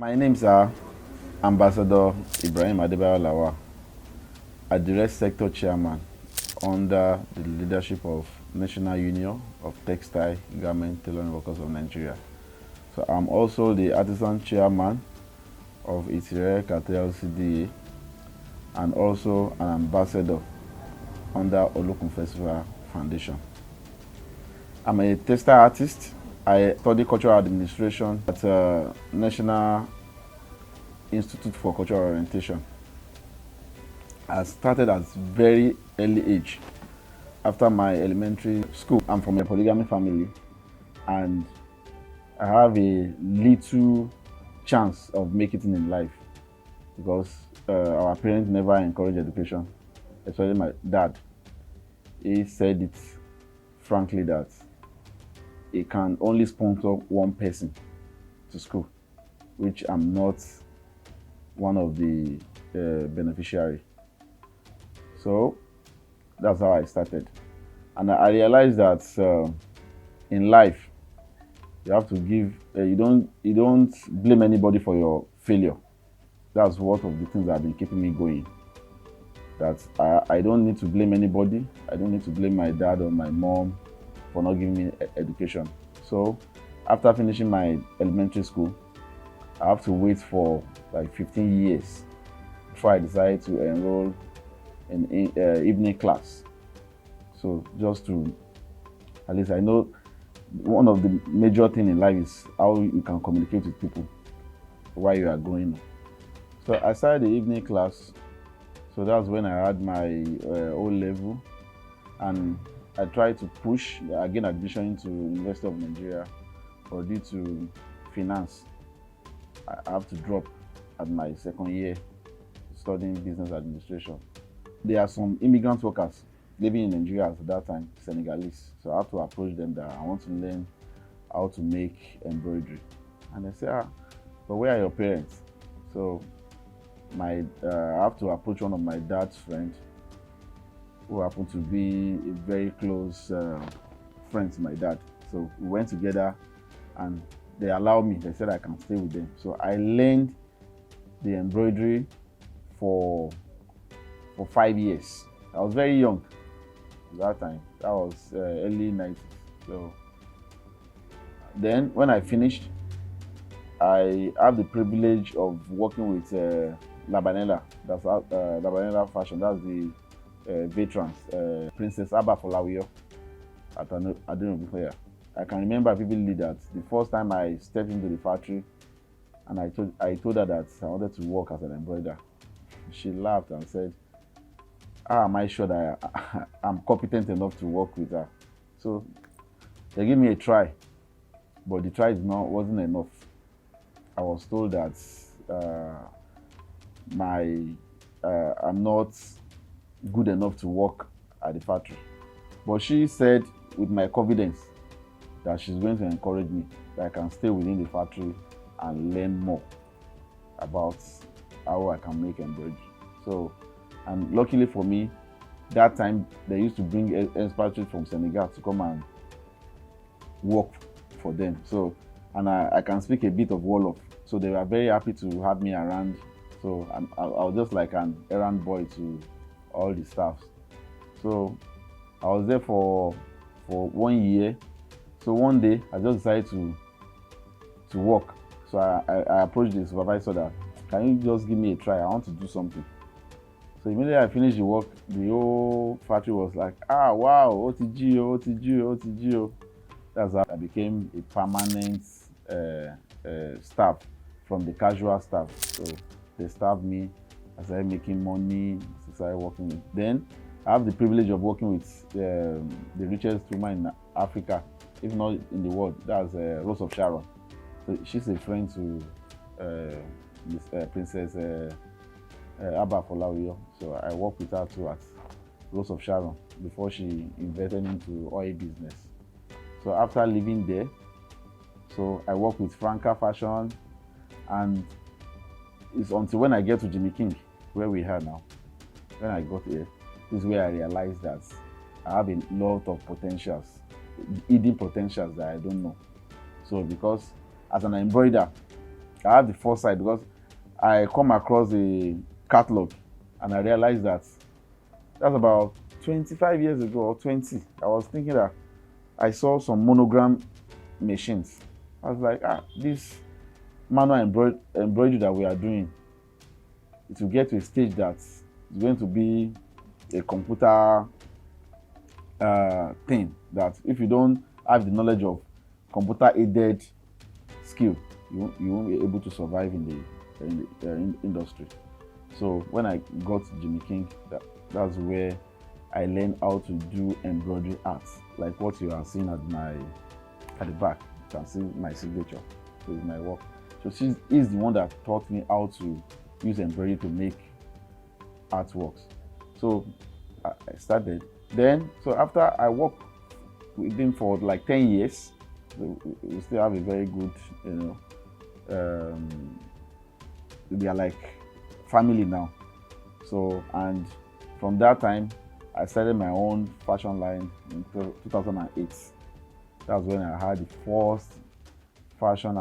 My name's Ambassador Ibrahim Adebayo Lawal, a direct sector chairman under the leadership of National Union of Textile Garment Tailoring Workers of Nigeria. So I'm also the artisan chairman of Itirere Cartel LCDA and also an ambassador under Olokun Festival Foundation. I'm a textile artist. I study cultural administration at National Institute for Cultural Orientation. I started at very early age. After my elementary school, I'm from a polygamy family and I have a little chance of making it in life because our parents never encouraged education, especially my dad. He said it frankly that he can only sponsor one person to school, which I'm not one of the beneficiaries. So that's how I started. And I realized that in life, you have to give, you don't blame anybody for your failure. That's one of the things that have been keeping me going. That I don't need to blame anybody. I don't need to blame my dad or my mom for not giving me education. So after finishing my elementary school, I have to wait for like 15 years before I decided to enroll in evening class. So just to, at least I know one of the major things in life is how you can communicate with people while you are growing up. So I started the evening class. So that's when I had my O level, and I tried to push again admission into University of Nigeria, but due to finance, I have to drop at my second year studying business administration. There are some immigrant workers living in Nigeria at that time, Senegalese. So I have to approach them that I want to learn how to make embroidery. And they say, but where are your parents? So I have to approach one of my dad's friends who happened to be a very close friend to my dad. So we went together and they allowed me, they said I can stay with them. So I learned the embroidery for 5 years. I was very young at that time. That was early 90s. So then when I finished, I have the privilege of working with Labanella. That's Labanella Fashion. That's the veterans, Princess Abba Folawiyo at Adebayo. I can remember vividly that the first time I stepped into the factory and I told her that I wanted to work as an embroiderer. She laughed and said, how am I sure that I'm competent enough to work with her? So they gave me a try, but the try wasn't enough. I was told that I'm not good enough to work at the factory. But she said with my confidence that she's going to encourage me, that I can stay within the factory and learn more about how I can make embroidery. So, and luckily for me, that time they used to bring expatriates from Senegal to come and work for them. So, and I can speak a bit of Wolof. So they were very happy to have me around. So I was just like an errand boy to all the staff. So I was there for 1 year. So one day I just decided to work. So I approached the supervisor that, can you just give me a try? I want to do something. So immediately I finished the work, the whole factory was like, wow, OTGO, OTGO, OTGO. That's how I became a permanent staff from the casual staff. So they staffed me, I started making money, I started working with. Then I have the privilege of working with the richest woman in Africa, if not in the world. That's Rose of Sharon. So she's a friend to Princess Abba Folawiyo. So I worked with her too at Rose of Sharon before she invited me into oil business. So after leaving there, so I work with Franca Fashion, and it's until when I get to Jimmy King, where we are now. When I got here, this is where I realized that I have a lot of potentials, hidden potentials that I don't know. So because as an embroiderer, I have the foresight because I come across a catalog and I realized that that's about 25 years ago or 20. I was thinking that I saw some monogram machines. I was like, this manual embroidery that we are doing, it will get to a stage that it's going to be a computer thing, that if you don't have the knowledge of computer aided skill, you won't be able to survive in the industry. So when I got Jimmy King, that's where I learned how to do embroidery arts, like what you are seeing at the back. You can see my signature with my work. So he's the one that taught me how to use embroidery to make artworks. So I started. Then, so after I worked with him for like 10 years, we still have a very good, we are like family now. So, and from that time, I started my own fashion line in 2008. That's when I had the first fashion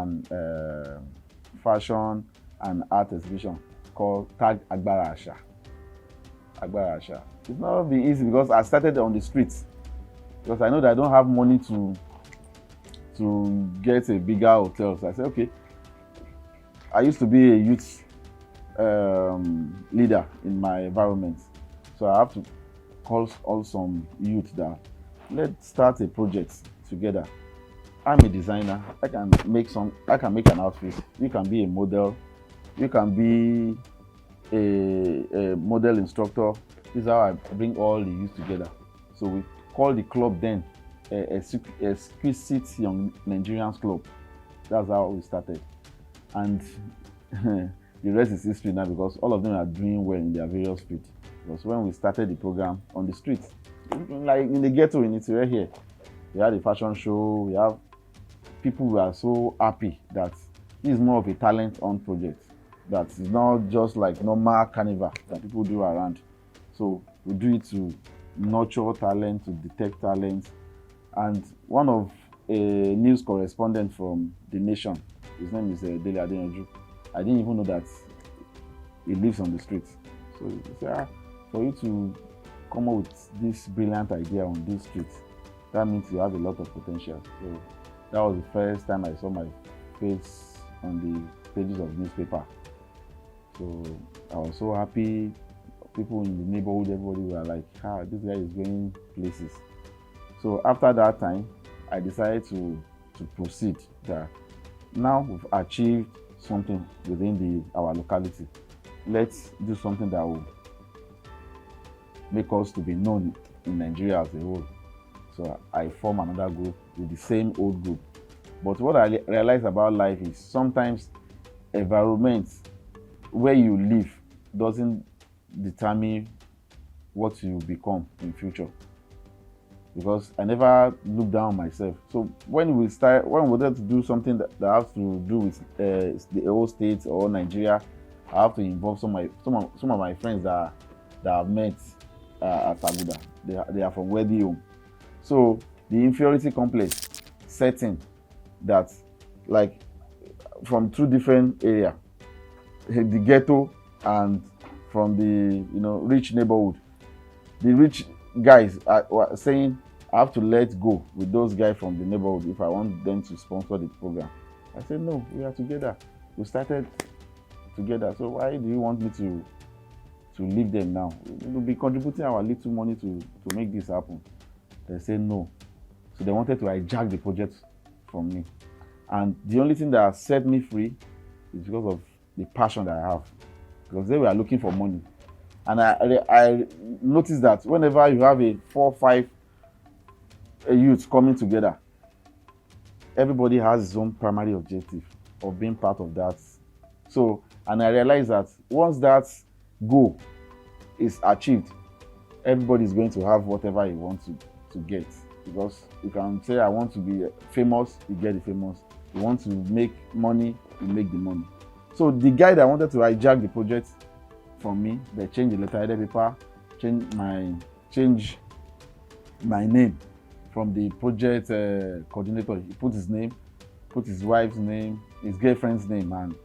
and art exhibition called Tag Agbara Asha. Agbara Asha. It's not been easy because I started on the streets, because I know that I don't have money to get a bigger hotel. So I said, okay. I used to be a youth leader in my environment, so I have to call all some youth that let's start a project together. I'm a designer. I can make an outfit. You can be a model. You can be a model instructor. This is how I bring all the youth together. So we call the club then Exquisite Young Nigerians Club. That's how we started. And the rest is history now, because all of them are doing well in their various fields. Because when we started the program on the streets, like in the ghetto in Italy here, we had a fashion show. We have people who are so happy that this is more of a talent on project. That is not just like normal carnival that people do around. So we do it to nurture talent, to detect talent. And one of a news correspondent from The Nation, his name is Adebayo. I didn't even know that he lives on the streets. So he said, for you to come up with this brilliant idea on this street, that means you have a lot of potential. So that was the first time I saw my face on the pages of newspaper. So I was so happy. People in the neighborhood, everybody were like, this guy is going places. So after that time, I decided to proceed. That now we've achieved something within our locality. Let's do something that will make us to be known in Nigeria as a whole. So I form another group with the same old group. But what I realized about life is sometimes environment where you live doesn't determine what you become in future. Because I never looked down on myself. So when we wanted to do something that has to do with the whole state or Nigeria, I have to involve some of my friends that I've met at Abuja. They are from Wedi home. So the inferiority complex setting that, like, from two different areas, the ghetto and from the rich neighborhood. The rich guys are saying I have to let go with those guys from the neighborhood if I want them to sponsor the program. I said no, we are together. We started together. So why do you want me to leave them now? We'll be contributing our little money to make this happen. They said no. So they wanted to hijack the project from me. And the only thing that set me free is because of the passion that I have. Because they were looking for money. And I noticed that whenever you have a 4 or 5 youths coming together, everybody has his own primary objective of being part of that. So, and I realized that once that goal is achieved, everybody is going to have whatever he wants to get. Because you can say, I want to be famous, you get the famous. You want to make money, you make the money. So the guy that wanted to hijack the project from me, they changed the letterhead paper, change my name from the project coordinator. He put his name, put his wife's name, his girlfriend's name, and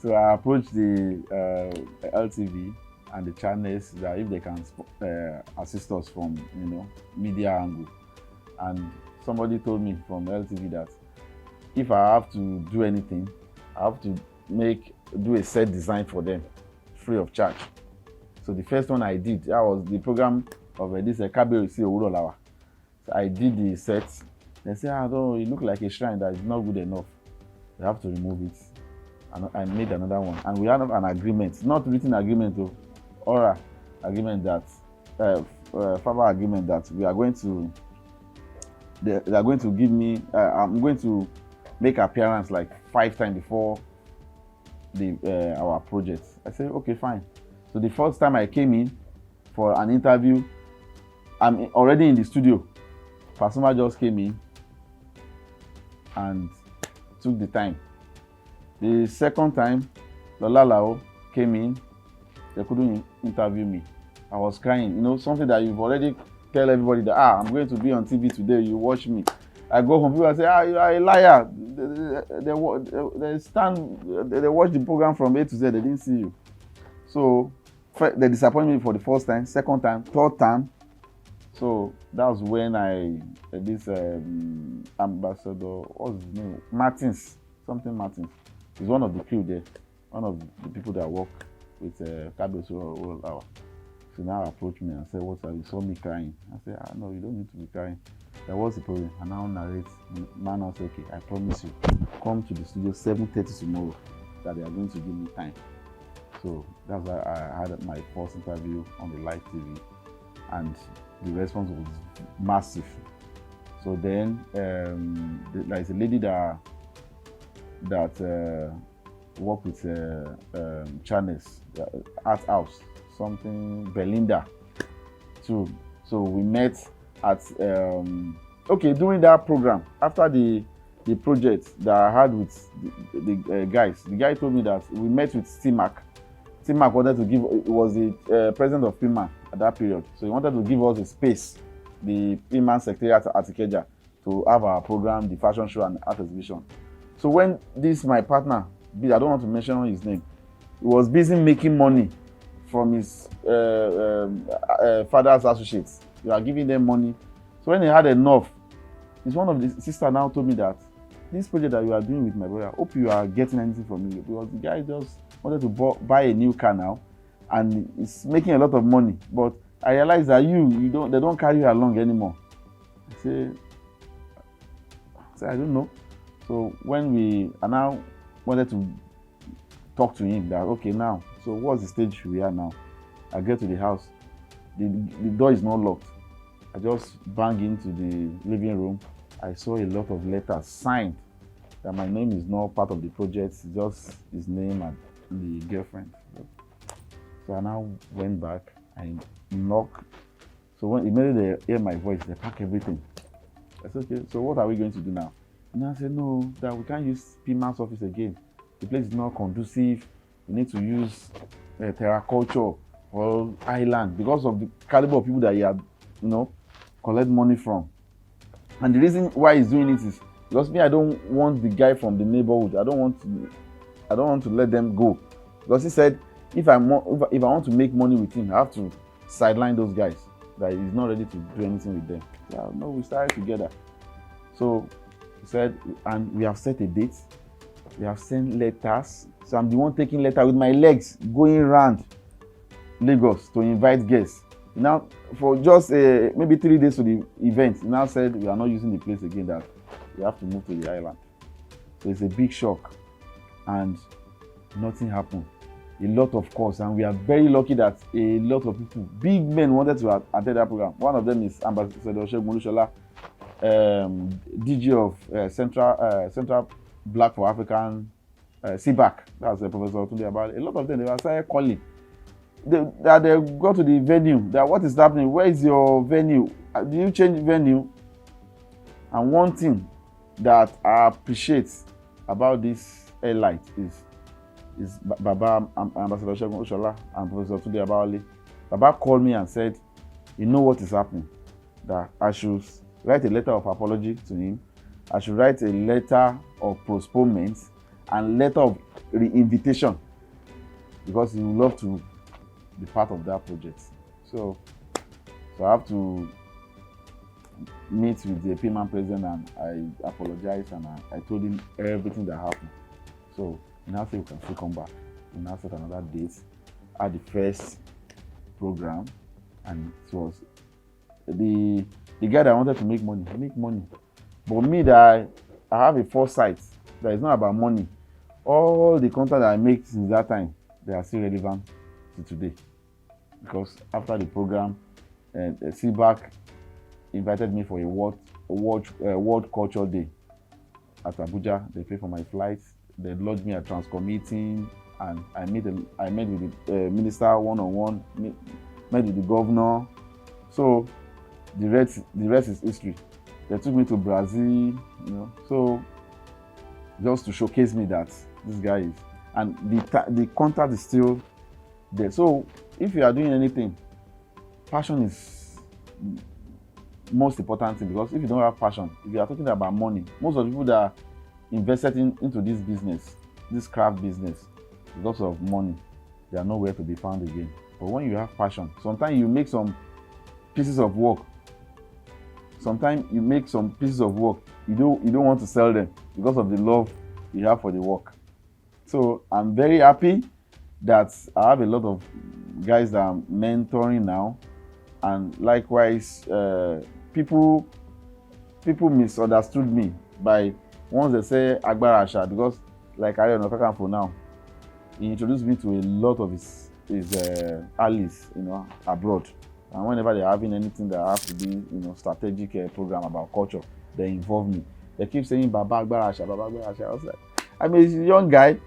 So I approached the LTV and the channels that if they can assist us from media angle. And somebody told me from LTV that if I have to do anything, I have to do a set design for them free of charge. So the first one I did, that was the program of this Kabirisi Owurolawa. So I did the set. They said, no, it looked like a shrine that is not good enough. We have to remove it. And I made another one. And we had an agreement, not written agreement, oral agreement that, verbal agreement that we are going to, they are going to give me, I'm going to make appearance like 5 times before our project. I said, okay, fine. So the first time I came in for an interview, I'm already in the studio. Pasuma just came in and took the time. The second time, Lawal came in, they couldn't interview me. I was crying, something that you've already tell everybody that, I'm going to be on TV today, you watch me. I go home, people and say, you are a liar. They watch the program from A to Z, they didn't see you. So they disappointed me for the first time, second time, third time. So that was when this ambassador, what's his name? Martins. He's one of the crew there, one of the people that work with Kabirisi Owurolawa. So now approached me and said, what's up? You saw me crying. I said, no, you don't need to be crying. There was the problem. And now narrate. Man, I said, okay, I promise you, come to the studio 7:30 tomorrow, that they are going to give me time. So that's why I had my first interview on the live TV, and the response was massive. So then there is a lady that worked with channels, Art House, something Belinda too. So we met at during that program, after the project that I had with the guys. The guy told me that we met with T-Mac. T-Mac wanted to give, it was the president of PIMA at that period. So he wanted to give us a space, the PIMA Secretariat at Ikeja, to have our program, the fashion show and art exhibition. So when my partner, I don't want to mention his name, he was busy making money from his father's associates. We are giving them money. So when he had enough, one of the sisters now told me that this project that you are doing with my brother, I hope you are getting anything from me, because the guy just wanted to buy a new car now, and it's making a lot of money. But I realized that they don't carry you along anymore. I say I don't know. So when I now wanted to talk to him that, okay, now, so what's the stage we are now? I get to the house, the door is not locked. I just bang into the living room. I saw a lot of letters signed that my name is not part of the project, it's just his name and the girlfriend. So I now went back and knocked. So when immediately they hear my voice, they pack everything. I said, okay, so what are we going to do now? And I said, no, that we can't use PIMA's office again. The place is not conducive. We need to use terra culture or island because of the caliber of people that he had, collect money from. And the reason why he's doing it is because me, I don't want the guy from the neighborhood. I don't want to let them go, because he said if I want to make money with him, I have to sideline those guys that he's not ready to do anything with them. Yeah, no, we started together. So he said, and we have set a date. We have sent letters. So I'm the one taking letter with my legs going around Lagos to invite guests. Now, for just maybe 3 days to the event, he now said we are not using the place again, that we have to move to the island. So it's a big shock, and nothing happened. A lot of calls, and we are very lucky that a lot of people, big men, wanted to attend that program. One of them is Ambassador Segun DG of Central Black for African CBAC. That's Professor Tunde Abale. A lot of them, they were started calling. They go to the venue. That what is happening? Where is your venue? Do you change venue? And one thing that I appreciate about this airline is Baba Ambassador Segun Oshola and Professor Tunde Abale. Baba called me and said, you know what is happening? That I should write a letter of apology to him. I should write a letter of postponement and letter of re-invitation because he would love to be part of that project. So I have to meet with the payment president and I apologized and I told him everything that happened. So he now said we can still come back. We now set another date at the first program, and it was the guy that wanted to make money. But me, that I have a foresight that it's not about money. All the content that I make since that time, they are still relevant to today. Because after the program, CBAC invited me for a World Culture Day at Abuja. They paid for my flights. They lodged me at Transcom meeting, and I met with the minister one-on-one, met with the governor. So the rest is history. They took me to Brazil, so just to showcase me that this guy is, and the contact is still there. So if you are doing anything, passion is most important thing, because if you don't have passion, if you are talking about money, most of the people that are invested into this business, this craft business, because of money, they are nowhere to be found again. But when you have passion, sometimes you make some pieces of work. You don't want to sell them because of the love you have for the work. So I'm very happy that I have a lot of guys that I'm mentoring now, and likewise, people misunderstood me by once they say Agbara Asha, because like I don't know for now, he introduced me to a lot of his allies, abroad. And whenever they're having anything that have to be, strategic program about culture, they involve me. They keep saying Baba Agbara Asha, Baba Agbara Asha. I was like, I'm a young guy,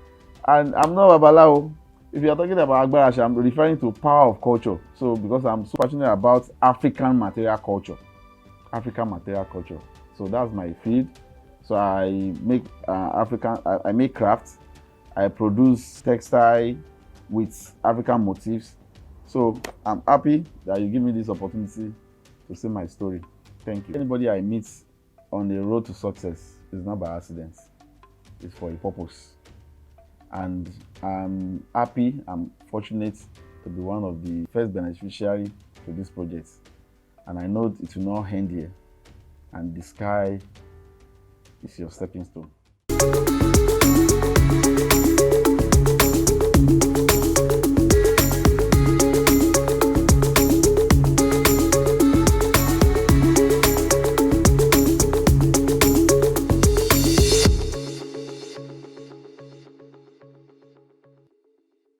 and I'm not Babalao. If you're talking about Agbara Asha, I'm referring to power of culture. So because I'm so passionate about African material culture. So that's my field. So I make I make crafts. I produce textile with African motifs. So I'm happy that you give me this opportunity to say my story. Thank you. Anybody I meet on the road to success is not by accident. It's for a purpose. And I'm happy, I'm fortunate to be one of the first beneficiaries to this project. And I know it will not end here. And the sky is your stepping stone.